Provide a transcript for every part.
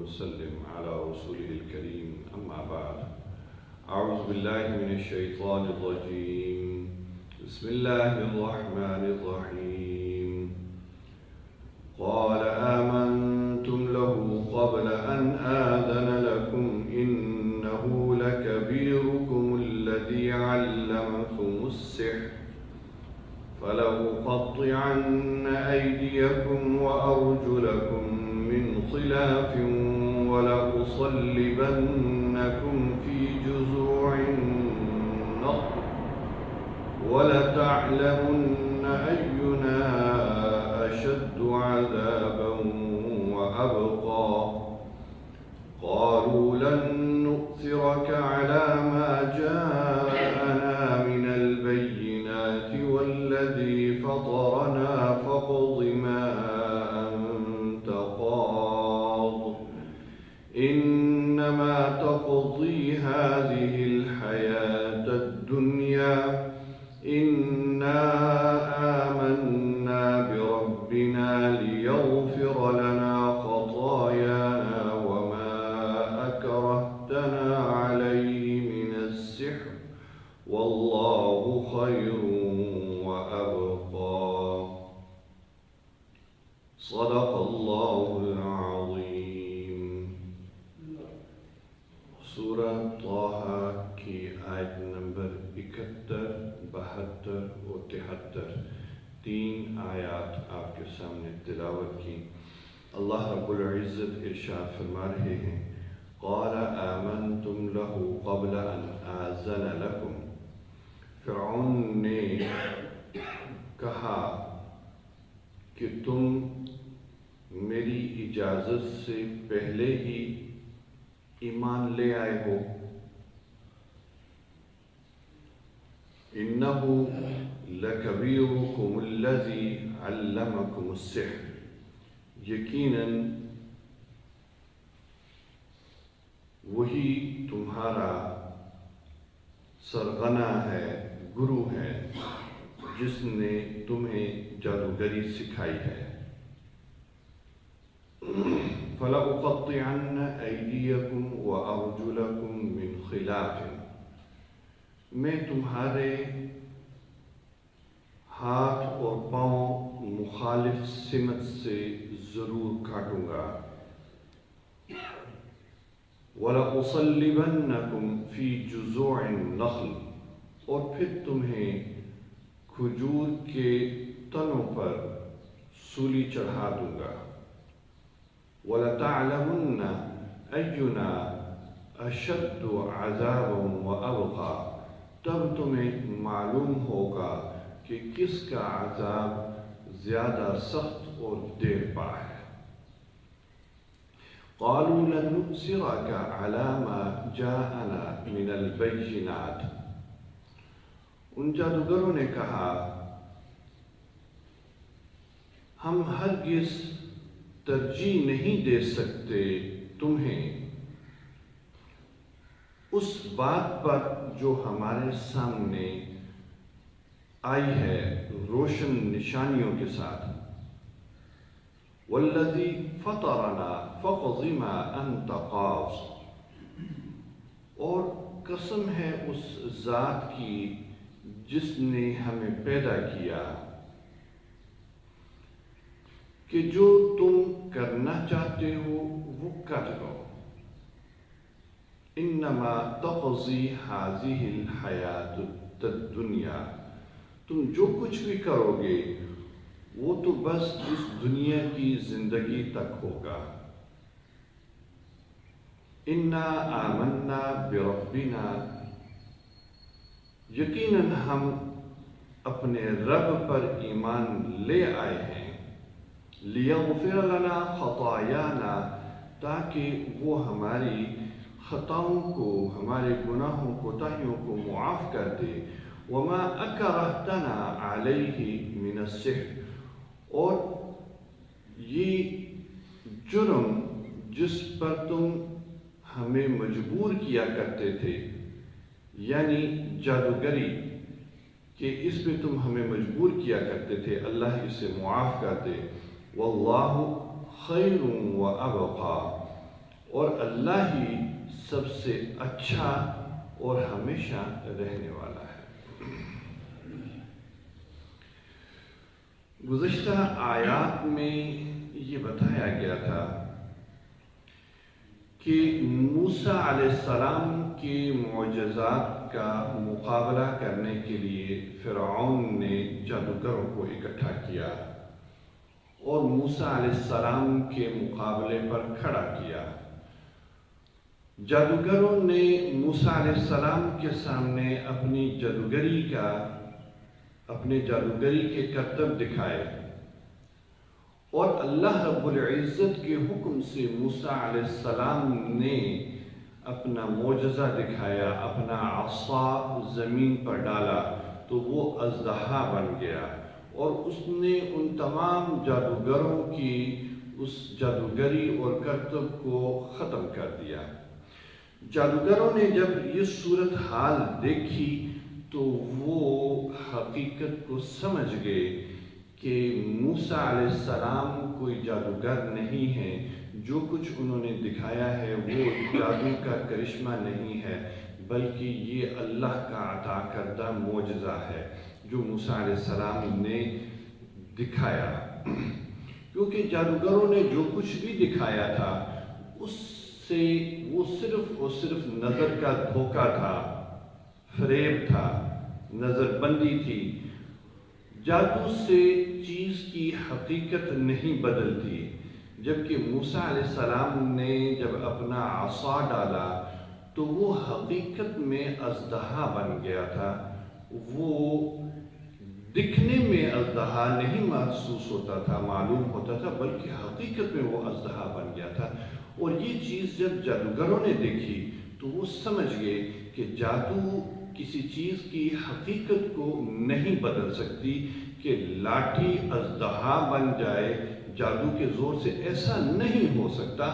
ونسلم على رسوله الكريم أما بعد أعوذ بالله من الشيطان الرجيم بسم الله الرحمن الرحيم قال آمنتم له قبل أن آذن لكم إنه لكبيركم الذي علمكم السحر فلأقطعن أيديكم وأرجلكم من خلاف ولأصلبنكم في جذوع النخل ولتعلمن أينا أشد عذابا وأبقى قالوا لن نؤثرك على ما جاءنا من البينات والذي فطرنا فاقض ما أنت قاض إنما تقضي هذه الحياة الدنيا إنا آمنا بربنا ليغفر لنا خطايانا وما أكرهتنا عليه من السحر والله خير وأبقى صدق الله العظيم. سورہ طٰہٰ کی آیت نمبر 71, 72 اور 73 تین آیات آپ کے سامنے تلاوت کی. اللہ رب العزت ارشاد فرما رہے ہیں قال آمنتم له قبل ان آذن لكم. فرعون نے کہا کہ تم میری اجازت سے پہلے ہی ایمان لے آئے ہو. إِنَّهُ لَكَبِيرُكُمُ الَّذِي عَلَّمَكُمُ السِّحْرَ. یقیناً وہی تمہارا سرغنہ ہے، گرو ہے، جس نے تمہیں جادوگری سکھائی ہے. فَلَأُقَطِّعَنَّ أَيْدِيَكُمْ وَأَرْجُلَكُمْ مِنْ خِلَافٍ. میں تمہارے ہاتھ اور پاؤں مخالف سمت سے ضرور کاٹوں گا. وَلَأُصَلِّبَنَّكُمْ فِي جُذُوعِ النَّخْلِ. اور پھر تمہیں کھجور کے تنوں پر سولی چڑھا دوں گا. وَلَتَعْلَمُنَّ أَيُّنَا أَشَدُّ عَذَابًا وَأَبْقَى. تب تمہیں معلوم ہوگا کہ کس کا عذاب زیادہ سخت اور دیر پا ہے. قالوا لن نؤثرك على ما جاءنا من البينات. ان جادوگروں نے کہا ہم ہرگز ترجیح نہیں دے سکتے تمہیں اس بات پر جو ہمارے سامنے آئی ہے روشن نشانیوں کے ساتھ. والذی فطرنا فاقض ما انت قاض. اور قسم ہے اس ذات کی جس نے ہمیں پیدا کیا کہ جو تم کرنا چاہتے ہو وہ کر لو. انما تقضی هذه الحیات الدنیا. تم جو کچھ بھی کرو گے وہ تو بس اس دنیا کی زندگی تک ہوگا. انا آمنا بربنا. یقیناً ہم اپنے رب پر ایمان لے آئے ہیں. لیغفر لنا خطایانا. تاکہ وہ ہماری خطاؤں کو، ہمارے گناہوں کوتاہیوں کو معاف کر دے. وما اکرہتنا علیہ من السحر. اور یہ جرم جس پر تم ہمیں مجبور کیا کرتے تھے، یعنی جادوگری، کہ اس پہ تم ہمیں مجبور کیا کرتے تھے، اللہ اسے معاف کر دے. واللہ خیر و ابقا. اور اللہ ہی سب سے اچھا اور ہمیشہ رہنے والا ہے۔ گزشتہ آیات میں یہ بتایا گیا تھا کہ موسیٰ علیہ السلام کے معجزات کا مقابلہ کرنے کے لیے فرعون نے جادوگروں کو اکٹھا کیا اور موسیٰ علیہ السلام کے مقابلے پر کھڑا کیا۔ جادوگروں نے موسیٰ علیہ السلام کے سامنے اپنے جادوگری کے کرتب دکھائے، اور اللہ رب العزت کے حکم سے موسیٰ علیہ السلام نے اپنا معجزہ دکھایا، اپنا عصا زمین پر ڈالا تو وہ اژدہا بن گیا، اور اس نے ان تمام جادوگروں کی اس جادوگری اور کرتب کو ختم کر دیا۔ جادوگروں نے جب یہ صورتحال دیکھی تو وہ حقیقت کو سمجھ گئے کہ موسیٰ علیہ السلام کوئی جادوگر نہیں ہے، جو کچھ انہوں نے دکھایا ہے وہ جادو کا کرشمہ نہیں ہے، بلکہ یہ اللہ کا عطا کردہ معجزہ ہے جو موسیٰ علیہ السلام نے دکھایا۔ کیونکہ جادوگروں نے جو کچھ بھی دکھایا تھا اس سے وہ صرف اور صرف نظر کا دھوکہ تھا، فریب تھا، نظر بندی تھی۔ جادو سے چیز کی حقیقت نہیں بدلتی، جبکہ موسیٰ علیہ السلام نے جب اپنا عصا ڈالا تو وہ حقیقت میں اژدہا بن گیا تھا۔ وہ دکھنے میں اژدہا نہیں محسوس ہوتا تھا، معلوم ہوتا تھا، بلکہ حقیقت میں وہ اژدہا بن گیا تھا۔ اور یہ چیز جب جادوگروں نے دیکھی تو وہ سمجھ گئے کہ جادو کسی چیز کی حقیقت کو نہیں بدل سکتی، کہ لاٹھی اژدہا بن جائے جادو کے زور سے ایسا نہیں ہو سکتا۔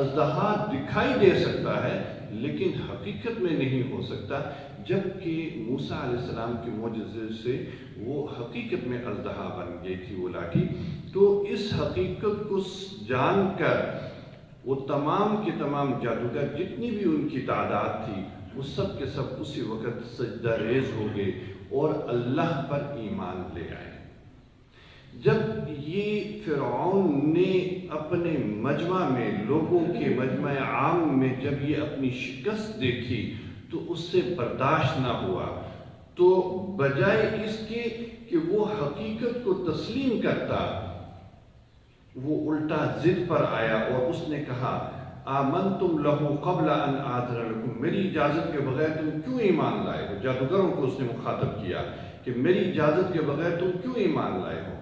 اژدہا دکھائی دے سکتا ہے لیکن حقیقت میں نہیں ہو سکتا، جبکہ موسیٰ علیہ السلام کے معجزے سے وہ حقیقت میں اژدہا بن گئی تھی وہ لاٹھی۔ تو اس حقیقت کو جان کر وہ تمام کے تمام جادوگر جتنی بھی ان کی تعداد تھی وہ سب کے سب اسی وقت سجدہ ریز ہو گئے اور اللہ پر ایمان لے آئے۔ جب یہ فرعون نے اپنے مجمع میں، لوگوں کے مجمع عام میں جب یہ اپنی شکست دیکھی تو اس سے برداشت نہ ہوا، تو بجائے اس کے کہ وہ حقیقت کو تسلیم کرتا، وہ الٹا ضد پر آیا اور اس نے کہا آمنتم لہ قبل ان آذن لکم، میری اجازت کے بغیر تم کیوں ایمان لائے ہو؟ جادوگروں کو اس نے مخاطب کیا کہ میری اجازت کے بغیر تم کیوں ایمان لائے ہو؟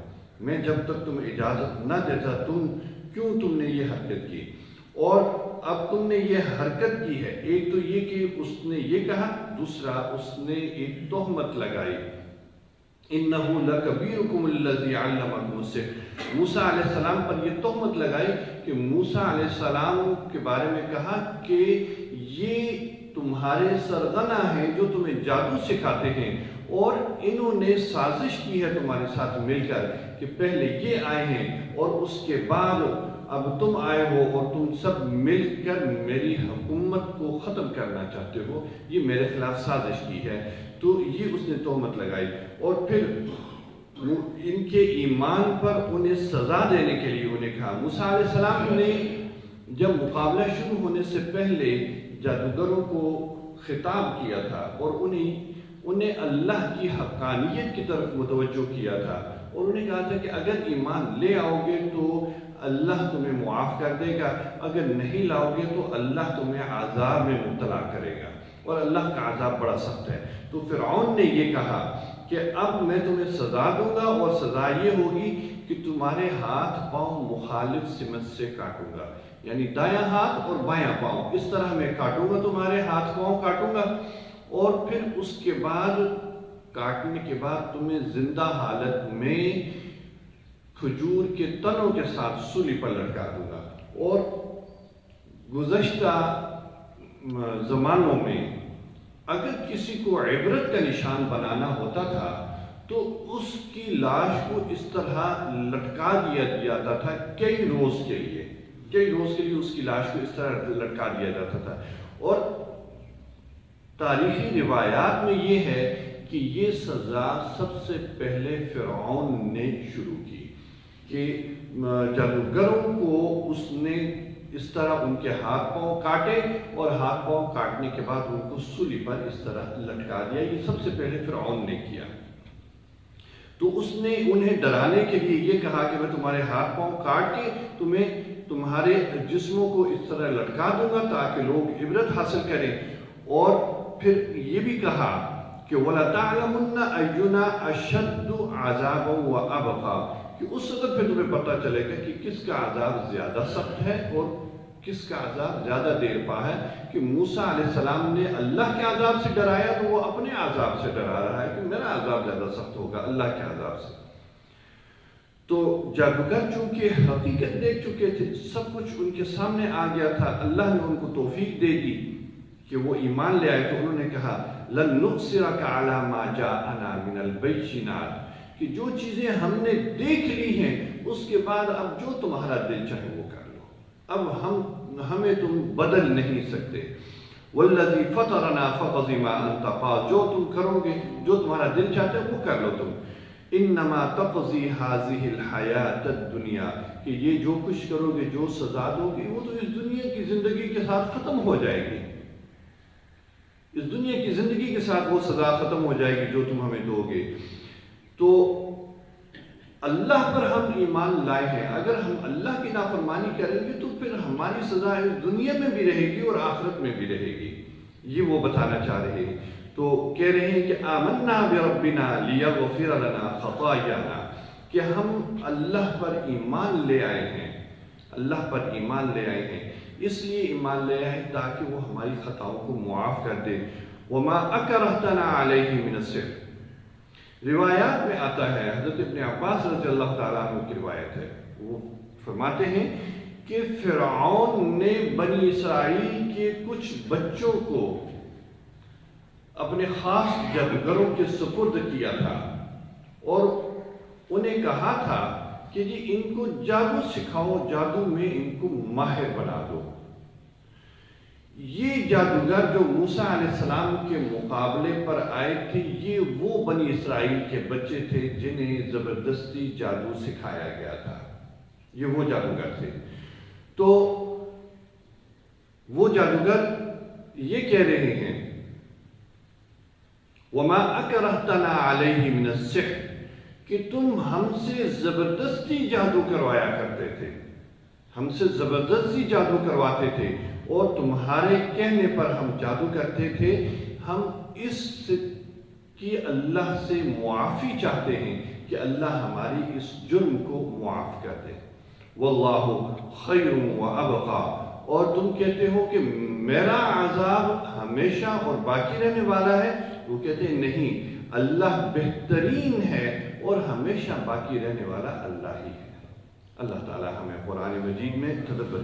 میں جب تک تم اجازت نہ دیتا تم نے یہ حرکت کی؟ اور اب تم نے یہ حرکت کی ہے، ایک تو یہ کہ اس نے یہ کہا، دوسرا اس نے ایک تہمت لگائی، انہو لکبیرکم الذی علمکم السحر۔ موسیٰ علیہ السلام پر یہ تہمت لگائی کہ موسیٰ علیہ السلام کے بارے میں کہا کہ یہ تمہارے سرغنہ ہیں جو تمہیں جادو سکھاتے ہیں، اور انہوں نے سازش کی ہے تمہارے ساتھ مل کر کہ پہلے یہ آئے ہیں اور اس کے بعد اب تم آئے ہو اور تم سب مل کر میری حکومت کو ختم کرنا چاہتے ہو، یہ میرے خلاف سازش کی ہے۔ تو یہ اس نے تہمت لگائی، اور پھر ان کے ایمان پر انہیں سزا دینے کے لیے انہیں کہا۔ موسیٰ علیہ السلام نے جب مقابلہ شروع ہونے سے پہلے جادوگروں کو خطاب کیا تھا اور انہیں اللہ کی حقانیت کی طرف متوجہ کیا تھا، اور انہیں کہا تھا کہ اگر ایمان لے آؤ گے تو اللہ تمہیں معاف کر دے گا، اگر نہیں لاؤ گے تو اللہ تمہیں عذاب میں مبتلا کرے گا، اور اللہ کا عذاب بڑا سخت ہے۔ تو فرعون نے یہ کہا کہ اب میں تمہیں سزا دوں گا، اور سزا یہ ہوگی کہ تمہارے ہاتھ پاؤں مخالف سمت سے کاٹوں گا، یعنی دایاں ہاتھ اور بایاں پاؤں اس طرح میں کاٹوں گا، تمہارے ہاتھ پاؤں کاٹوں گا، اور پھر اس کے بعد کاٹنے کے بعد تمہیں زندہ حالت میں کھجور کے تنوں کے ساتھ سولی پر لٹکا دوں گا۔ اور گزشتہ زمانوں میں اگر کسی کو عبرت کا نشان بنانا ہوتا تھا تو اس کی لاش کو اس طرح لٹکا دیا جاتا تھا کئی روز کے لیے، کئی روز کے لیے اس کی لاش کو اس طرح لٹکا دیا جاتا تھا۔ اور تاریخی روایات میں یہ ہے کہ یہ سزا سب سے پہلے فرعون نے شروع کی کہ جادوگروں کو اس نے اس طرح ان کے ہاتھ پاؤں کاٹے اور ہاتھ پاؤں کاٹنے کے بعد ان کو سولی پر اس طرح لٹکا دیا۔ یہ سب سے پہلے فرعون نے کیا۔ تو اس نے انہیں ڈرانے کے لیے یہ کہا کہ میں تمہارے ہاتھ پاؤں کاٹ کے تمہارے جسموں کو اس طرح لٹکا دوں گا تاکہ لوگ عبرت حاصل کریں، اور پھر یہ بھی کہا کہ وَلَتَعْلَمُنَّ أَيُّنَا أَشَدُّ عَذَابًا وَأَبْقَىٰ، کہ اس وقت پھر تمہیں پتہ چلے گا کہ کس کا عذاب زیادہ سخت ہے اور کس کا عذاب زیادہ دیر پا ہے۔ کہ موسیٰ علیہ السلام نے اللہ کے عذاب سے ڈرایا تو وہ اپنے عذاب سے ڈرا رہا ہے کہ میرا عذاب زیادہ سخت ہوگا اللہ کے عذاب سے۔ تو جادوگر چونکہ حقیقت دیکھ چکے تھے، سب کچھ ان کے سامنے آ گیا تھا، اللہ نے ان کو توفیق دے دی کہ وہ ایمان لے آئے، تو انہوں نے کہا لَن نُؤْثِرَكَ عَلَىٰ مَا جَاءَنَا مِنَ الْبَيِّنَاتِ، کہ جو چیزیں ہم نے دیکھ لی ہیں اس کے بعد اب جو تمہارا دل چاہے وہ کر لو، اب ہمیں تم بدل نہیں سکتے۔ وَالَّذِي فَطَرَنَا فَقَضِ مَا أَنْتَ قَاضٍ، جو تم کرو گے جو تمہارا دل چاہتا ہے وہ کر لو تم۔ انما تقضی هذه الحیات الدنیا، کہ یہ جو کچھ کرو گے جو سزا دو گے وہ تو اس دنیا کی زندگی کے ساتھ ختم ہو جائے گی، اس دنیا کی زندگی کے ساتھ وہ سزا ختم ہو جائے گی جو تم ہمیں دو گے۔ تو اللہ پر ہم ایمان لائے ہیں، اگر ہم اللہ کی نافرمانی کریں گے تو پھر ہماری سزا اس دنیا میں بھی رہے گی اور آخرت میں بھی رہے گی، یہ وہ بتانا چاہ رہے ہیں۔ تو کہہ رہے ہیں کہ آمنا بربنا لیغفر لنا خطایانا، کہ ہم اللہ پر ایمان لے آئے ہیں، اللہ پر ایمان لے آئے ہیں، اس لیے ایمان لے آئے ہیں تاکہ وہ ہماری خطاؤں کو معاف کر دے۔ وما اکرہتنا علیہ من السحر، روایات میں آتا ہے، حضرت ابن عباس رضی اللہ تعالیٰ عنہ کی روایت ہے، وہ فرماتے ہیں کہ فرعون نے بنی اسرائیل کے کچھ بچوں کو اپنے خاص جادوگروں کے سپرد کیا تھا اور انہیں کہا تھا کہ جی ان کو جادو سکھاؤ، جادو میں ان کو ماہر بنا دو۔ یہ جادوگر جو موسیٰ علیہ السلام کے مقابلے پر آئے تھے، یہ وہ بنی اسرائیل کے بچے تھے جنہیں زبردستی جادو سکھایا گیا تھا، یہ وہ جادوگر تھے۔ تو وہ جادوگر یہ کہہ رہے ہیں وما اکرہتنا علیہ من السحر، کہ تم ہم سے زبردستی جادو کروایا کرتے تھے، ہم سے زبردستی جادو کرواتے تھے اور تمہارے کہنے پر ہم جادو کرتے تھے، ہم اس کی اللہ سے معافی چاہتے ہیں کہ اللہ ہماری اس جرم کو معاف کر دے۔ واللہ خیر وابقیٰ، اور تم کہتے ہو کہ میرا عذاب ہمیشہ اور باقی رہنے والا ہے، وہ کہتے ہیں نہیں، اللہ بہترین ہے اور ہمیشہ باقی رہنے والا اللہ ہی ہے۔ اللہ تعالی ہمیں قرآن مجید میں تدبر